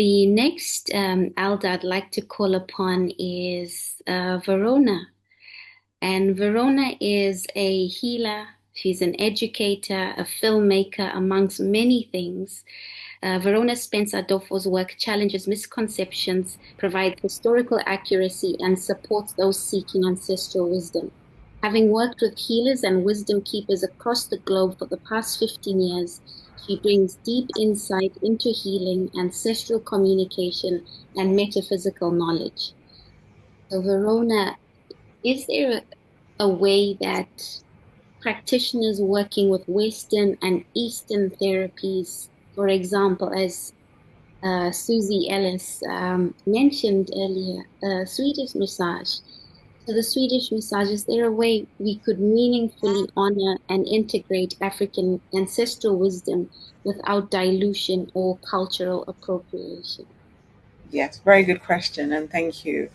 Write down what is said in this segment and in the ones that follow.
The next elder I'd like to call upon is Verona. And Verona is a healer. She's an educator, a filmmaker, amongst many things. Verona Spencer Adolfo's work challenges misconceptions, provides historical accuracy, and supports those seeking ancestral wisdom. Having worked with healers and wisdom keepers across the globe for the past 15 years, she brings deep insight into healing, ancestral communication, and metaphysical knowledge. So, Verona, is there a way that practitioners working with Western and Eastern therapies, for example, as Susie Ellis mentioned earlier, Swedish massage. So the Swedish massage, is there a way we could meaningfully honor and integrate African ancestral wisdom without dilution or cultural appropriation? Yes, very good question, and thank you.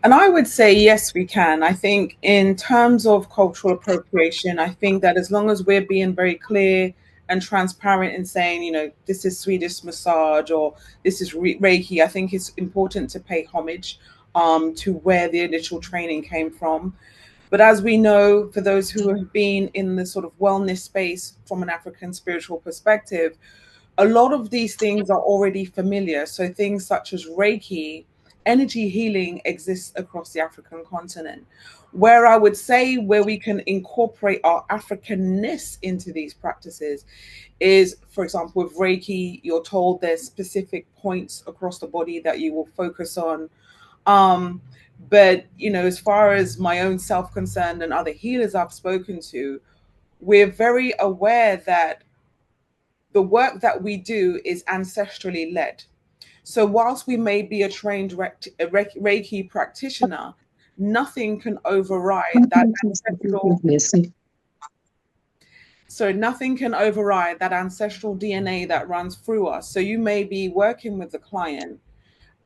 And I would say, yes, we can. I think, in terms of cultural appropriation, I think that as long as we're being very clear and transparent in saying, this is Swedish massage or this is Reiki, I think it's important to pay homage to where the initial training came from. But as we know, for those who have been in the sort of wellness space from an African spiritual perspective, a lot of these things are already familiar. So things such as Reiki, energy healing exists across the African continent. Where I would say where we can incorporate our Africanness into these practices is, for example, with Reiki, you're told there's specific points across the body that you will focus on. Um, but as far as my own self-concerned and other healers I've spoken to, we're very aware that the work that we do is ancestrally led. So, whilst we may be a trained Reiki practitioner, nothing can override that ancestral. So, nothing can override that ancestral DNA that runs through us. So, you may be working with the client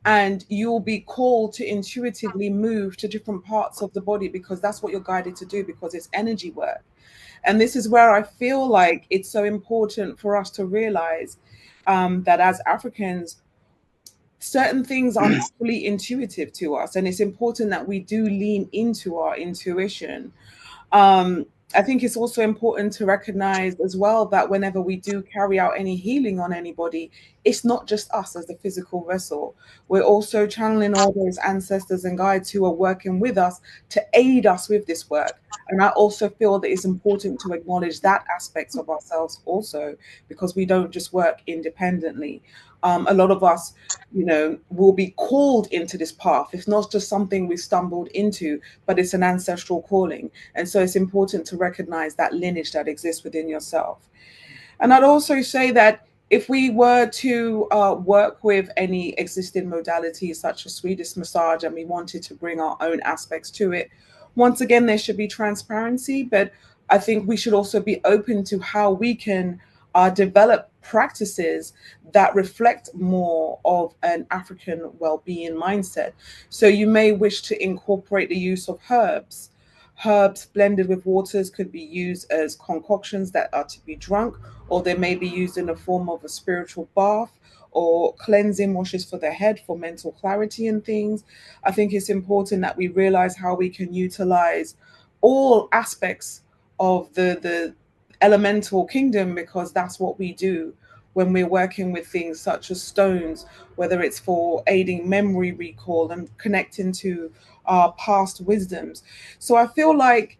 and you'll be called to intuitively move to different parts of the body because that's what you're guided to do, because it's energy work. And this is where I feel like it's so important for us to realize that as Africans, certain things are naturally intuitive to us. And it's important that we do lean into our intuition. Um, I think it's also important to recognize as well that whenever we do carry out any healing on anybody, it's not just us as the physical vessel. We're also channeling all those ancestors and guides who are working with us to aid us with this work. And I also feel that it's important to acknowledge that aspect of ourselves also, because we don't just work independently. A lot of us, will be called into this path. It's not just something we stumbled into, but it's an ancestral calling. And so it's important to recognize that lineage that exists within yourself. And I'd also say that if we were to work with any existing modalities such as Swedish massage and we wanted to bring our own aspects to it, once again, there should be transparency, but I think we should also be open to how we can develop practices that reflect more of an African well-being mindset. So you may wish to incorporate the use of herbs. Herbs blended with waters could be used as concoctions that are to be drunk, or they may be used in the form of a spiritual bath or cleansing washes for the head for mental clarity and things. I think it's important that we realize how we can utilize all aspects of the elemental kingdom, because that's what we do when we're working with things such as stones, whether it's for aiding memory recall and connecting to our past wisdoms. So I feel like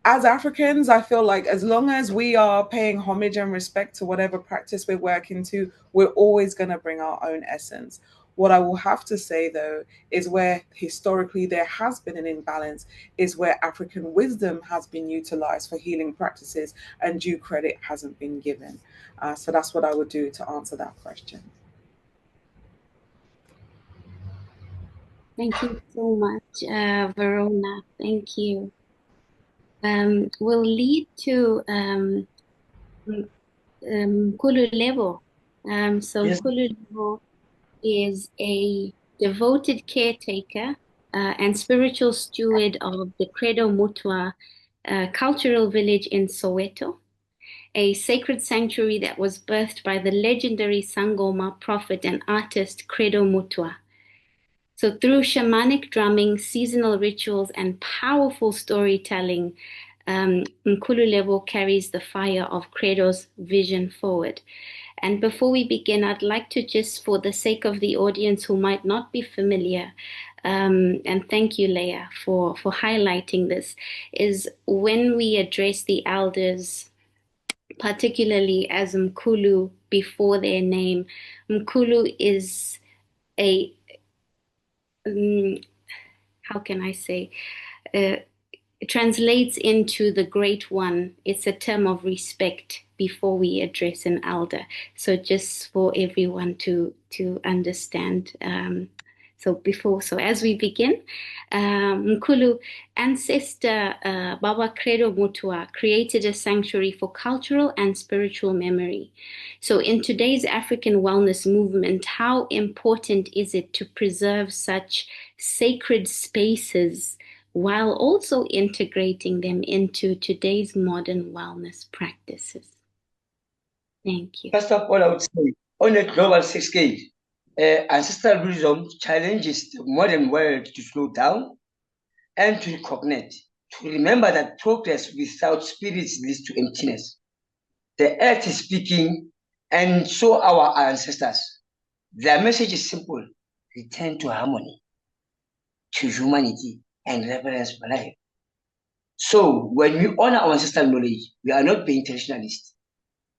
as Africans, I feel like as long as we are paying homage and respect to whatever practice we're working to, we're always going to bring our own essence. What I will have to say, though, is where historically there has been an imbalance, is where African wisdom has been utilized for healing practices and due credit hasn't been given. So that's what I would do to answer that question. Thank you so much, Verona. Thank you. We'll lead to Kululebo. So Yes. Kululebo is a devoted caretaker and spiritual steward of the Credo Mutua cultural village in Soweto. a sacred sanctuary that was birthed by the legendary Sangoma prophet and artist Credo Mutwa. So through shamanic drumming, seasonal rituals, and powerful storytelling, Nkululeko carries the fire of Credo's vision forward. And before we begin, I'd like to just, for the sake of the audience who might not be familiar, and thank you, Leah, for highlighting this, is when we address the elders, particularly as Mkulu before their name, Mkulu is a, how can I say, it translates into the great one. It's a term of respect before we address an elder. So just for everyone to understand. So as we begin, Mkulu, ancestor Baba Credo Mutwa created a sanctuary for cultural and spiritual memory. So in today's African wellness movement, how important is it to preserve such sacred spaces while also integrating them into today's modern wellness practices? Thank you. First of all, I would say, on a global scale, ancestral wisdom challenges the modern world to slow down and to recognize, to remember that progress without spirits leads to emptiness. The earth is speaking, and so our ancestors. Their message is simple: return to harmony, to humanity, and reverence for life. So when we honor our ancestral knowledge, we are not being traditionalists.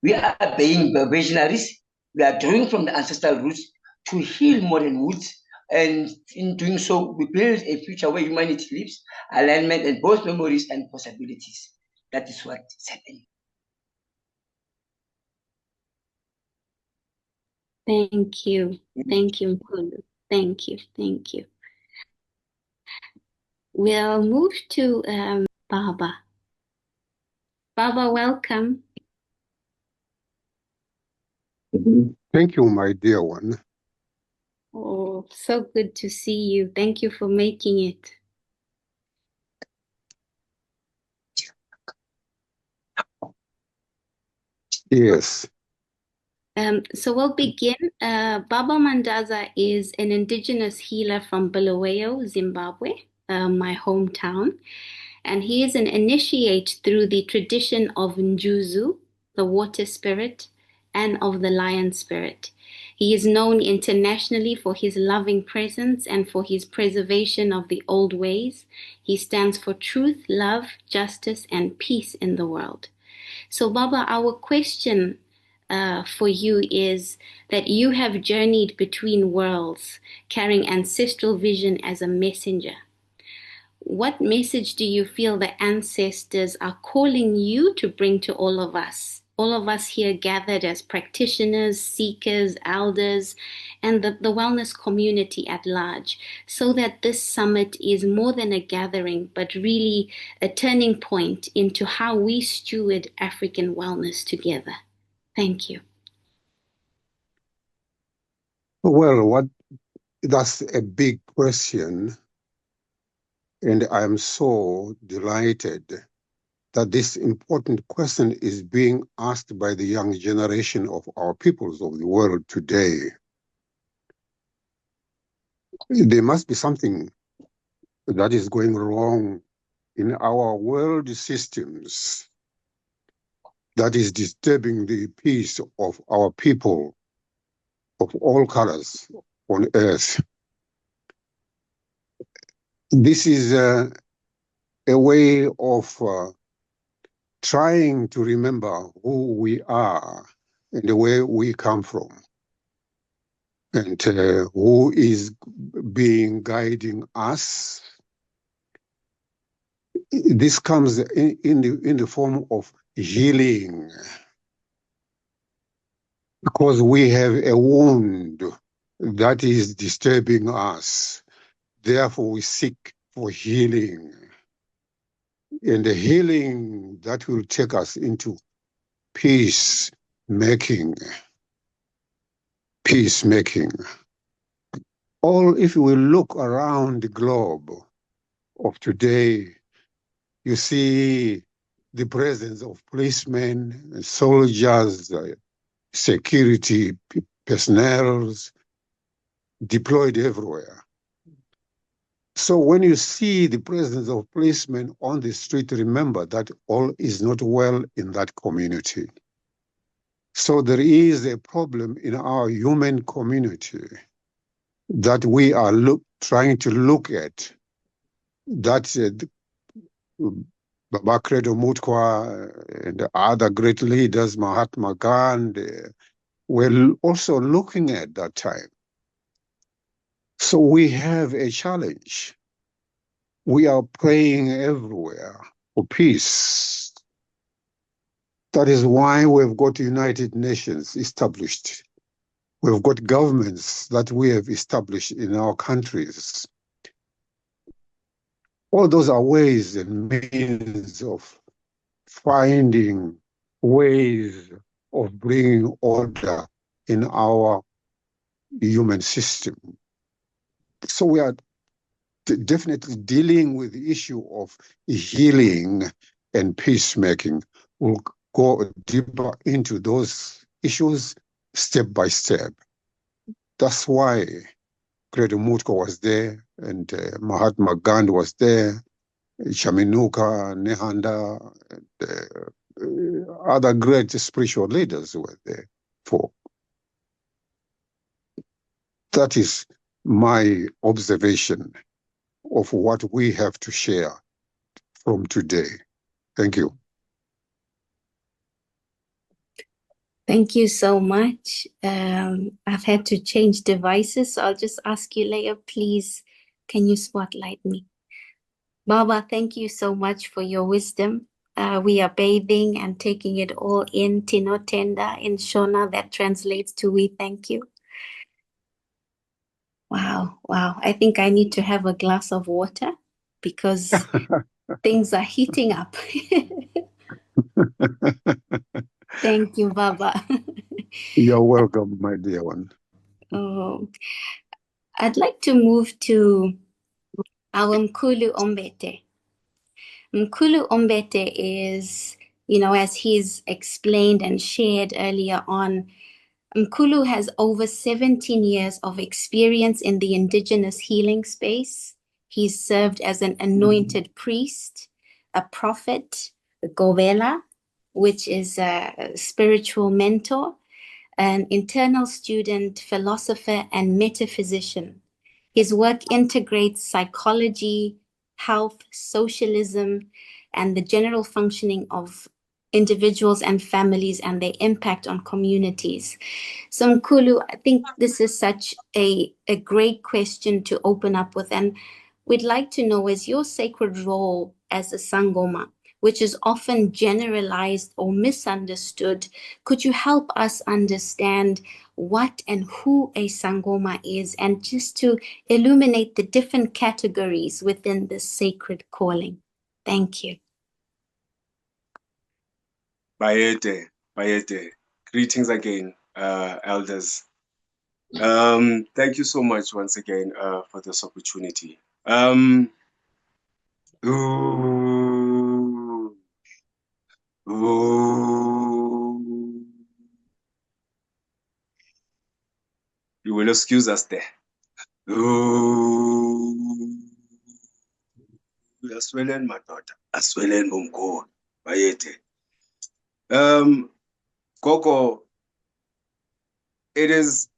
We are being visionaries. We are drawing from the ancestral roots to heal modern woods, and in doing so, we build a future where humanity lives, alignment, and both memories and possibilities. That is what is happening. Thank you. Thank you, Mkulu. Thank you. Thank you. We'll move to Baba. Baba, welcome. Thank you, my dear one. Oh, so good to see you. Thank you for making it. Yes. So we'll begin. Baba Mandaza is an indigenous healer from Bulawayo, Zimbabwe, my hometown. And he is an initiate through the tradition of Njuzu, the water spirit, and of the lion spirit. He is known internationally for his loving presence and for his preservation of the old ways. He stands for truth, love, justice, and peace in the world. So, Baba, our question for you is that you have journeyed between worlds, carrying ancestral vision as a messenger. What message do you feel the ancestors are calling you to bring to all of us here gathered as practitioners, seekers, elders, and the wellness community at large, so that this summit is more than a gathering, but really a turning point into how we steward African wellness together? Thank you. Well, that's a big question. And I'm so delighted that this important question is being asked by the young generation of our peoples of the world today. There must be something that is going wrong in our world systems that is disturbing the peace of our people of all colors on earth. This is a way of trying to remember who we are and where we come from, and who is being guiding us. This comes in the form of healing, because we have a wound that is disturbing us. Therefore, we seek for healing, and the healing that will take us into peacemaking. If we look around the globe of today, you see the presence of policemen, soldiers, security personnel deployed everywhere. So when you see the presence of policemen on the street, remember that all is not well in that community. So there is a problem in our human community that we are trying to look at. That Babakredo Mutkwa and the other great leaders, Mahatma Gandhi, were also looking at that time. So we have a challenge. We are praying everywhere for peace. That is why we've got United Nations established. We've got governments that we have established in our countries. All those are ways and means of finding ways of bringing order in our human system. So we are definitely dealing with the issue of healing and peacemaking. We'll go deeper into those issues step by step. That's why Credo Mutko was there, and Mahatma Gandhi was there, Shaminuka, Nehanda, and other great spiritual leaders were there for. That is my observation of what we have to share from today. Thank you. Thank you so much. I've had to change devices, so I'll just ask you later, please, can you spotlight me? Baba, thank you so much for your wisdom. We are bathing and taking it all in. Tino Tenda in Shona, that translates to we thank you. Wow, wow. I think I need to have a glass of water because things are heating up. Thank you, Baba. You're welcome, my dear one. Oh, I'd like to move to our Mkulu Ombete. Mkulu Ombete is, as he's explained and shared earlier on, Mkulu has over 17 years of experience in the indigenous healing space. He's served as an anointed priest, a prophet, a govela, which is a spiritual mentor, an internal student, philosopher, and metaphysician. His work integrates psychology, health, socialism, and the general functioning of individuals and families and their impact on communities. So Mkulu, I think this is such a great question to open up with. And we'd like to know, is your sacred role as a Sangoma, which is often generalized or misunderstood, could you help us understand what and who a Sangoma is, and just to illuminate the different categories within this sacred calling? Thank you. Bayete. Greetings again, elders. Thank you so much once again for this opportunity. You will excuse us there. Aswelen madoda, aswelen bomko, bayete. Gogo, it is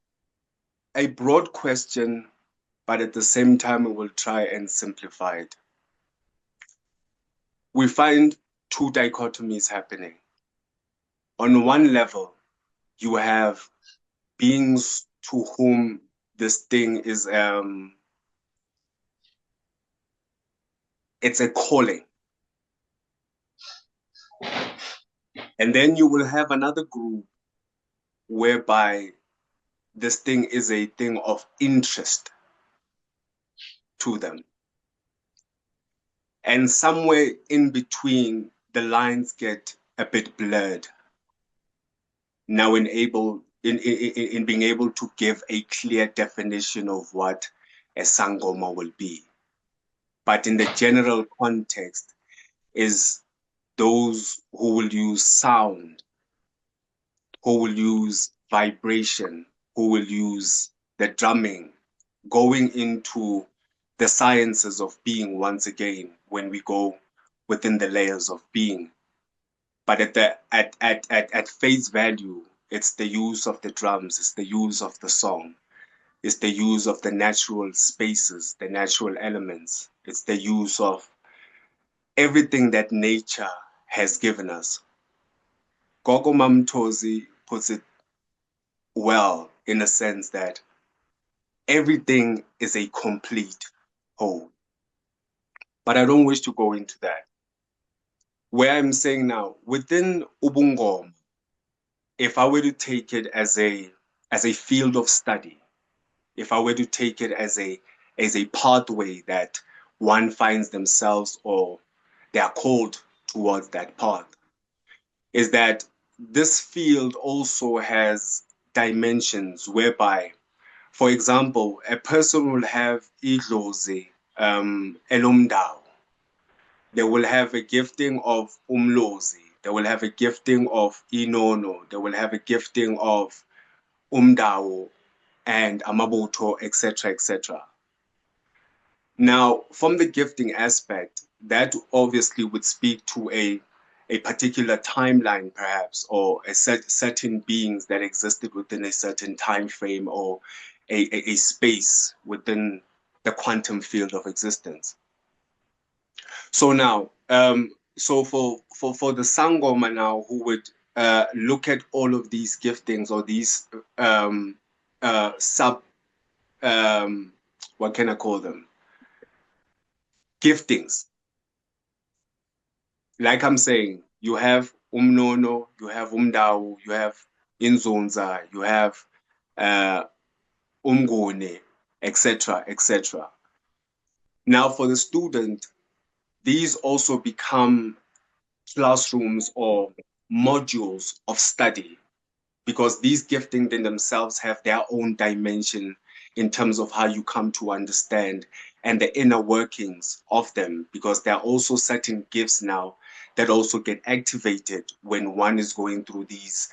a broad question, but at the same time, we will try and simplify it. We find two dichotomies happening. On one level, you have beings to whom this thing is, it's a calling. And then you will have another group whereby this thing is a thing of interest to them. And somewhere in between, the lines get a bit blurred. Now in being able to give a clear definition of what a Sangoma will be. But in the general context is those who will use sound, who will use vibration, who will use the drumming, going into the sciences of being once again when we go within the layers of being. But at face value, it's the use of the drums, it's the use of the song, it's the use of the natural spaces, the natural elements, it's the use of everything that nature has given us. Gogo Mamtozi puts it well in a sense that everything is a complete whole. But I don't wish to go into that. Where I'm saying now, within Ubungoma, if I were to take it as a field of study, if I were to take it as a pathway that one finds themselves or they are called towards that path, is that this field also has dimensions whereby, for example, a person will have idlozi, elomdao. They will have a gifting of umlozi. They will have a gifting of inono. They will have a gifting of umdao and amaboto, etc., etc. Now, from the gifting aspect, that obviously would speak to a particular timeline, perhaps, or a certain beings that existed within a certain time frame or a space within the quantum field of existence. So now, so for the Sangoma now, who would look at all of these giftings or these what can I call them? Giftings. Like I'm saying, you have umnono, you have umdao, you have inzonza, you have umgone, etc., etc. Now, for the student, these also become classrooms or modules of study, because these giftings in themselves have their own dimension in terms of how you come to understand and the inner workings of them, because there are also certain gifts now that also get activated when one is going through these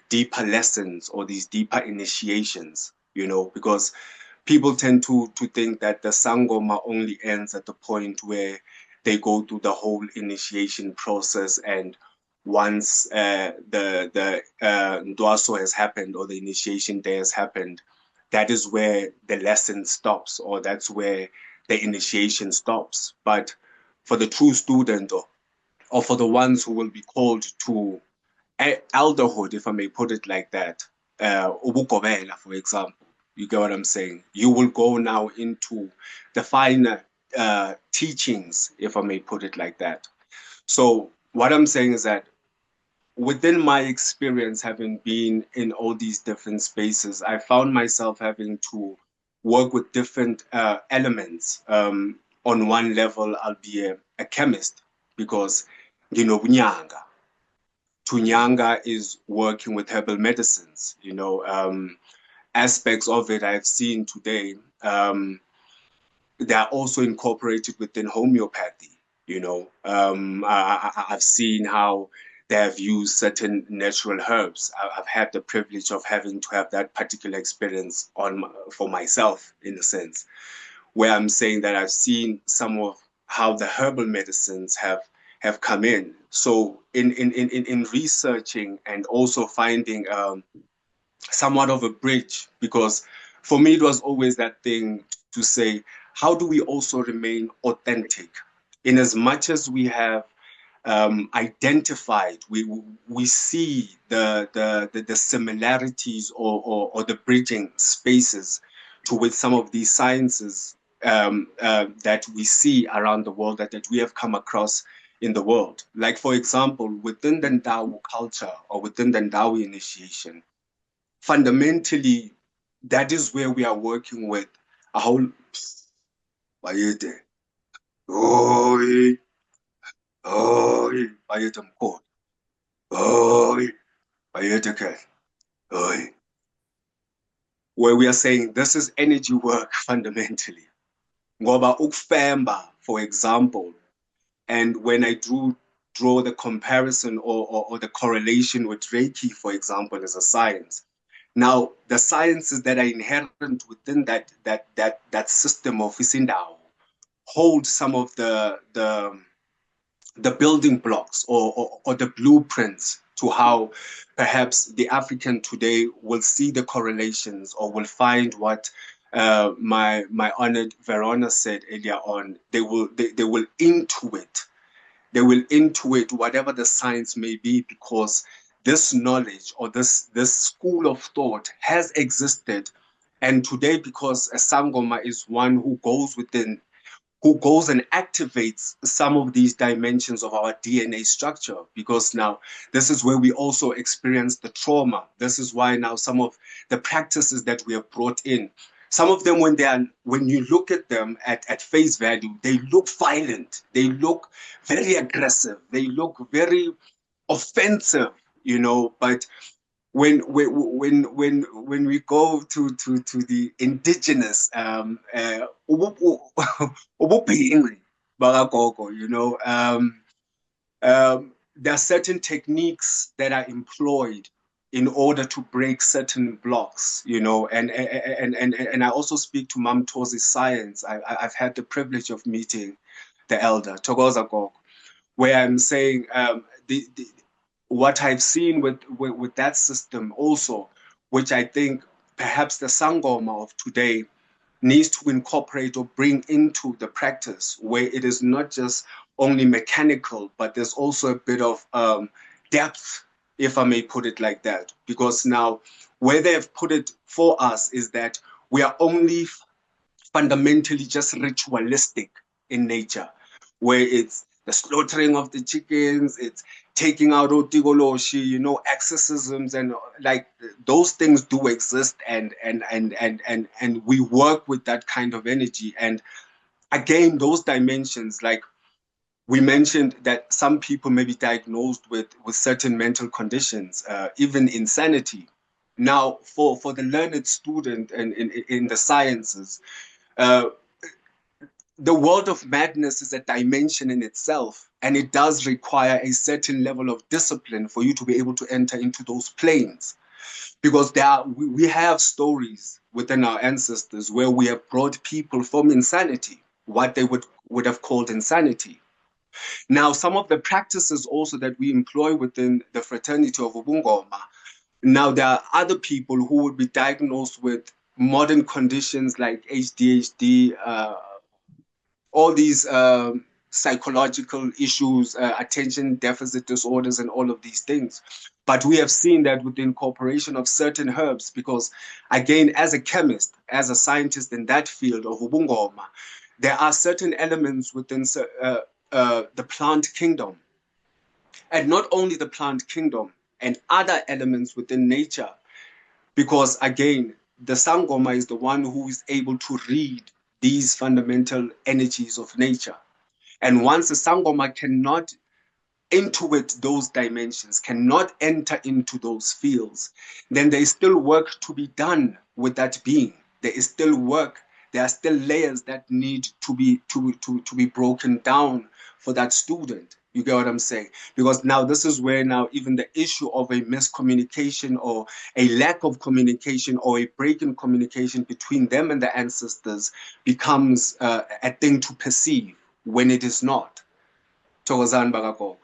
deeper lessons or these deeper initiations, you know, because people tend to think that the Sangoma only ends at the point where they go through the whole initiation process, and once the Ndwaso has happened or the initiation day has happened, that is where the lesson stops, or that's where the initiation stops. But for the true student, or for the ones who will be called to elderhood, if I may put it like that, ubukobela, for example, you get what I'm saying? You will go now into the finer teachings, if I may put it like that. So what I'm saying is that within my experience, having been in all these different spaces, I found myself having to work with different elements. On one level, I'll be a chemist because, you know, Tunyanga is working with herbal medicines, you know, aspects of it I've seen today. They are also incorporated within homeopathy. You know, I've seen how they have used certain natural herbs. I've had the privilege of having to have that particular experience for myself, in a sense, where I'm saying that I've seen some of how the herbal medicines have come in. So in researching and also finding somewhat of a bridge, because for me it was always that thing to say, how do we also remain authentic in as much as we have identified, we see the similarities or the bridging spaces to with some of these sciences that we see around the world, that we have come across in the world. Like, for example, within the Ndau culture or within the Ndau initiation, fundamentally, that is where we are working with a whole bayede. Oi, oi, bayede mkhoda. Oi, bayede ke. Oi. Where we are saying this is energy work fundamentally. Ngoba ukufemba, for example, and when I drew draw the comparison or the correlation with Reiki, for example, as a science. Now, the sciences that are inherent within that system of Isindao hold some of the building blocks or the blueprints to how perhaps the African today will see the correlations or will find what my honored Verona said earlier on. They will intuit. They will intuit whatever the science may be, because this knowledge or this school of thought has existed. And today, because a Sangoma is one who goes and activates some of these dimensions of our DNA structure, because now this is where we also experience the trauma. This is why now some of the practices that we have brought in, some of them, when you look at them at face value, they look violent, they look very aggressive, they look very offensive, but when we go to the indigenous ububhinqi bakagogo, there are certain techniques that are employed in order to break certain blocks, and I also speak to Mam Tozi's science. I've had the privilege of meeting the elder Togoza Gogo, where I'm saying what I've seen with that system also, which I think perhaps the Sangoma of today needs to incorporate or bring into the practice, where it is not just only mechanical, but there's also a bit of depth, if I may put it like that. Because now where they have put it for us is that we are only fundamentally just ritualistic in nature, where it's the slaughtering of the chickens, it's taking out otigoloshi, exorcisms, and like those things do exist, and we work with that kind of energy. And again, those dimensions, like we mentioned, that some people may be diagnosed with certain mental conditions, even insanity. Now, for the learned student and in the sciences, the world of madness is a dimension in itself, and it does require a certain level of discipline for you to be able to enter into those planes. Because we have stories within our ancestors where we have brought people from insanity, what they would have called insanity. Now, some of the practices also that we employ within the fraternity of Ubungoma, now there are other people who would be diagnosed with modern conditions like ADHD, all these psychological issues, attention deficit disorders, and all of these things. But we have seen that with the incorporation of certain herbs, because again, as a chemist, as a scientist in that field of Ubungoma, there are certain elements within the plant kingdom, and not only the plant kingdom, and other elements within nature, because again, the Sangoma is the one who is able to read these fundamental energies of nature. And once the Sangoma cannot intuit those dimensions, cannot enter into those fields, then there is still work to be done with that being. There is still work. There are still layers that need to be broken down for that student. You get what I'm saying? Because now this is where now even the issue of a miscommunication or a lack of communication or a break in communication between them and the ancestors becomes a thing to perceive when it is not. Thokozani Bakagogo.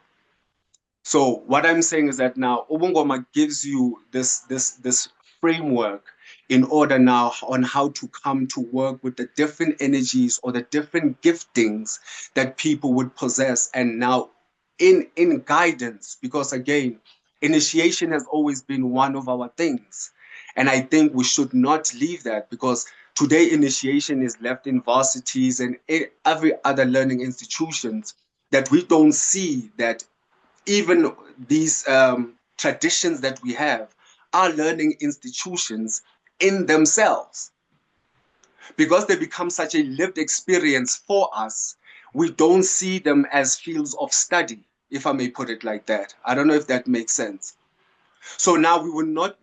So what I'm saying is that now Ubungoma gives you this framework in order now on how to come to work with the different energies or the different giftings that people would possess, and now in guidance, because again, initiation has always been one of our things. And I think we should not leave that, because today initiation is left in varsities and every other learning institutions, that we don't see that even these traditions that we have are learning institutions in themselves. Because they become such a lived experience for us, we don't see them as fields of study, if I may put it like that. I don't know if that makes sense. So now we will not,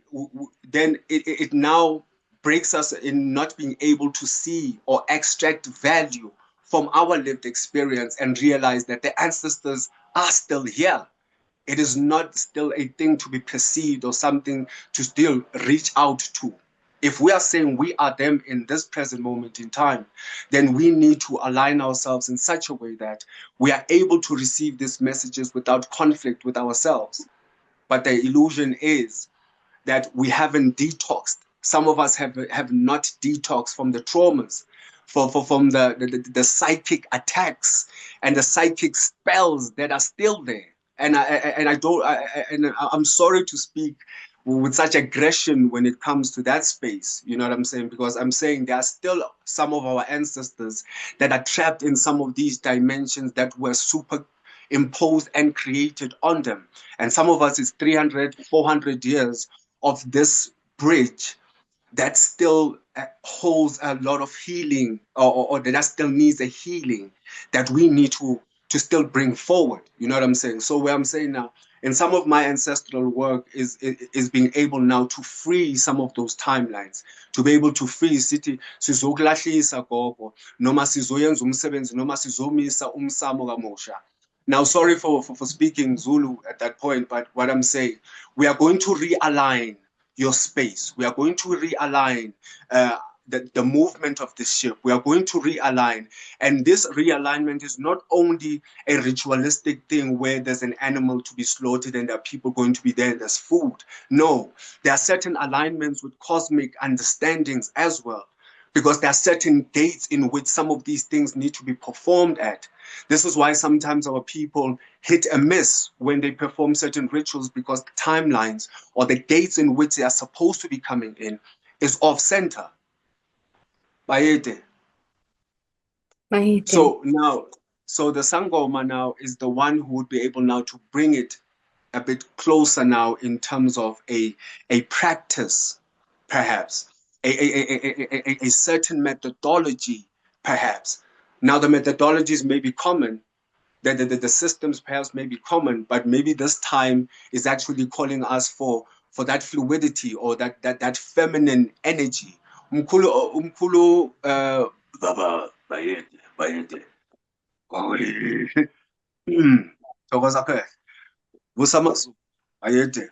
then it now breaks us in not being able to see or extract value from our lived experience and realize that the ancestors are still here. It is not still a thing to be perceived or something to still reach out to. If we are saying we are them in this present moment in time, then we need to align ourselves in such a way that we are able to receive these messages without conflict with ourselves. But the illusion is that we haven't detoxed. Some of us have not detoxed from the traumas, from the psychic attacks and the psychic spells that are still there. And I'm sorry to speak with such aggression when it comes to that space. You know what I'm saying? Because I'm saying there are still some of our ancestors that are trapped in some of these dimensions that were superimposed and created on them. And some of us is 300, 400 years of this bridge that still holds a lot of healing, or that still needs a healing that we need to still bring forward. You know what I'm saying? So where I'm saying now, in some of my ancestral work is being able now to free some of those timelines, to be able to free city sizokulahlisa gogo noma sizoyenza umsebenzi noma sizomisa umsamo kamusha. Now, sorry for speaking Zulu at that point, but what I'm saying, we are going to realign your space. We are going to realign the movement of the ship. We are going to realign. And this realignment is not only a ritualistic thing where there's an animal to be slaughtered and there are people going to be there and there's food. No, there are certain alignments with cosmic understandings as well, because there are certain dates in which some of these things need to be performed at. This is why sometimes our people hit a miss when they perform certain rituals, because the timelines or the dates in which they are supposed to be coming in is off center. Bayete. So the Sangoma now is the one who would be able now to bring it a bit closer now in terms of a practice, perhaps, a certain methodology, perhaps. Now the methodologies may be common, the systems perhaps may be common, but maybe this time is actually calling us for that fluidity or that feminine energy. Umkhulu baba bayede. Thokoza phela. Busamazu bayede.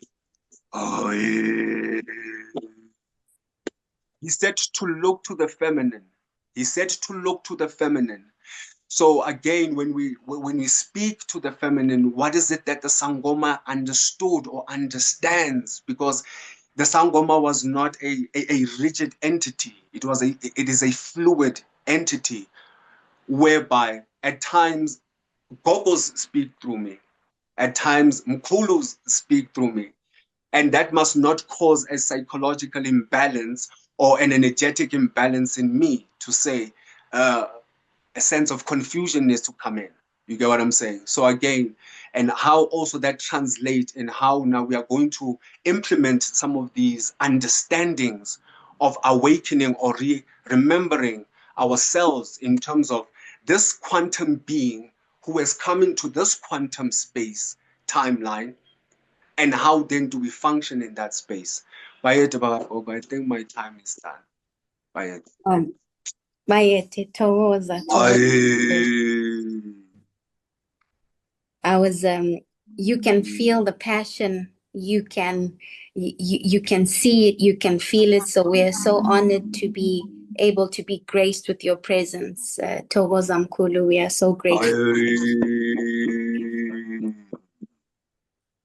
He said to look to the feminine. He said to look to the feminine. So again, when we speak to the feminine, what is it that the Sangoma understood or understands? Because the Sangoma was not a rigid entity. It is a fluid entity, whereby at times Gogos speak through me, at times Mkulus speak through me. And that must not cause a psychological imbalance or an energetic imbalance in me to say, a sense of confusion needs to come in. You get what I'm saying? So again, and how also that translates in how now we are going to implement some of these understandings of awakening or remembering ourselves in terms of this quantum being who has come into this quantum space timeline, and how then do we function in that space? I think my time is done. Bayete, Towoza. I was you can feel the passion, you can see it, you can feel it. So we're so honored to be able to be graced with your presence. Towoza Mkulu, we are so grateful.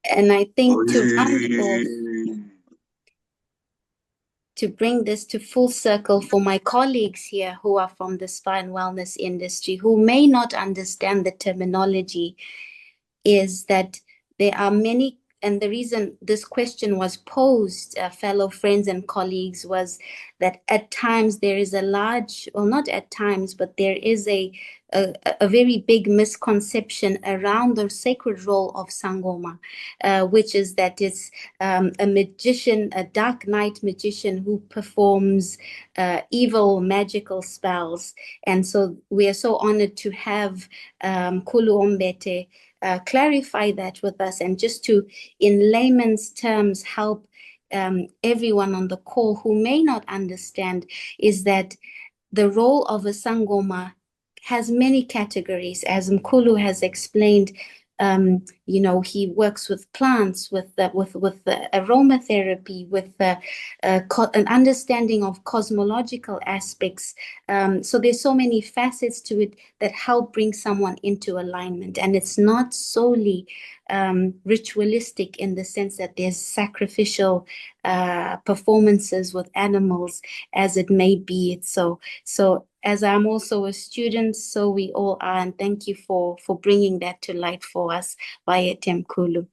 And I think to bring this to full circle for my colleagues here who are from the spa and wellness industry, who may not understand the terminology, is that there are many, and the reason this question was posed, fellow friends and colleagues, was that at times there is a large, well, not at times, but there is a very big misconception around the sacred role of Sangoma, which is that it's a magician, a dark night magician who performs evil magical spells. And so we are so honored to have Kulu Ombete clarify that with us, and just to, in layman's terms, help everyone on the call who may not understand, is that the role of a Sangoma has many categories. As Mkulu has explained, He works with plants, with the aromatherapy, with an understanding of cosmological aspects. So there's so many facets to it that help bring someone into alignment. And it's not solely ritualistic in the sense that there's sacrificial performances with animals, as it may be. So as I'm also a student, so we all are, and thank you for bringing that to light for us via Temkulu.